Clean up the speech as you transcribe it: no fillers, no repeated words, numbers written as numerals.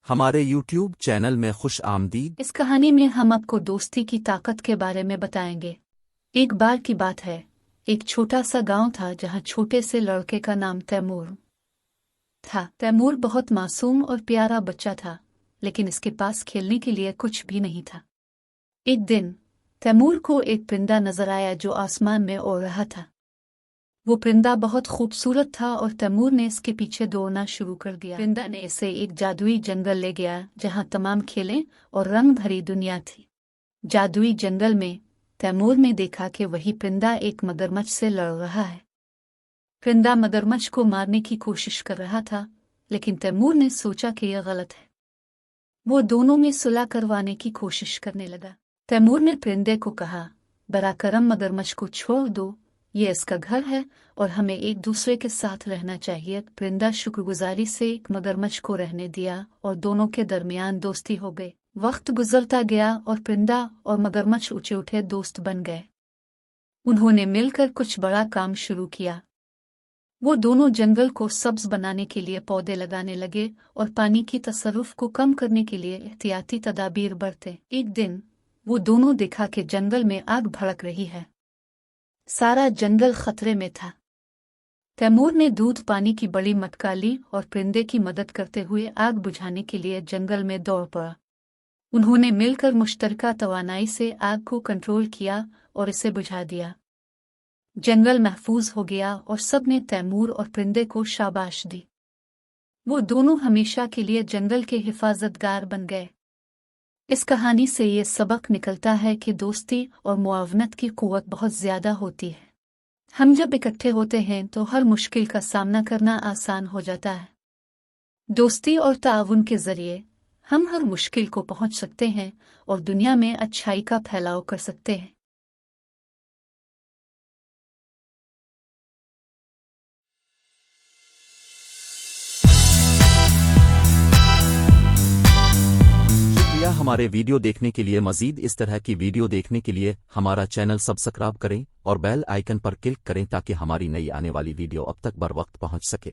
हमारे YouTube channel में खुश आमदीद। इस कहानी में हम आपको दोस्ती की ताकत के बारे में बताएंगे। एक बार की बात है, एक छोटा सा गांव था जहां छोटे से लड़के का नाम तैमूर था। तैमूर बहुत मासूम और प्यारा बच्चा था, लेकिन इसके पास खेलने के लिए कुछ भी नहीं था। एक दिन तैमूर को एक परिंदा नजर आया जो आसमान में उड़ रहा था। वो परिंदा बहुत खूबसूरत था और तैमूर ने इसके पीछे दौड़ना शुरू कर दिया। परिंदा ने इसे एक जादुई जंगल ले गया जहां तमाम खेलें और रंग भरी दुनिया थी। जादुई जंगल में तैमूर ने देखा कि वही परिंदा एक मगरमच्छ से लड़ रहा है। परिंदा मगरमच्छ को मारने की कोशिश कर रहा था, लेकिन तैमूर ने सोचा कि यह गलत है। वो दोनों में सुलह करवाने की कोशिश करने लगा। तैमूर ने परिंदे को कहा, बरा करम मगरमच्छ को छोड़ दो, ये इसका घर है और हमें एक दूसरे के साथ रहना चाहिए। परिंदा शुक्रगुजारी से एक मगरमच्छ को रहने दिया और दोनों के दरमियान दोस्ती हो गई। वक्त गुजरता गया और परिंदा और मगरमच्छ ऊंचे उठे दोस्त बन गए। उन्होंने मिलकर कुछ बड़ा काम शुरू किया। वो दोनों जंगल को सब्ज बनाने के लिए पौधे लगाने लगे और पानी की तसर्रुफ को कम करने के लिए एहतियाती तदाबीर बरते। एक दिन वो दोनों देखा कि जंगल में आग भड़क रही है। सारा जंगल खतरे में था। तैमूर ने दूध पानी की बड़ी मटका ली और परिंदे की मदद करते हुए आग बुझाने के लिए जंगल में दौड़ पड़ा। उन्होंने मिलकर मुश्तरका तवानाई से आग को कंट्रोल किया और इसे बुझा दिया। जंगल महफूज हो गया और सबने तैमूर और परिंदे को शाबाश दी। वो दोनों हमेशा के लिए जंगल के हिफाजतगार बन गए। इस कहानी से ये सबक निकलता है कि दोस्ती और मुआवनत की क़ुव्वत बहुत ज़्यादा होती है। हम जब इकट्ठे होते हैं तो हर मुश्किल का सामना करना आसान हो जाता है। दोस्ती और ताउन के ज़रिए हम हर मुश्किल को पहुंच सकते हैं और दुनिया में अच्छाई का फैलाव कर सकते हैं। हमारे वीडियो देखने के लिए मज़ीद इस तरह की वीडियो देखने के लिए हमारा चैनल सब्सक्राइब करें और बेल आइकन पर क्लिक करें ताकि हमारी नई आने वाली वीडियो अब तक बर वक्त पहुंच सके।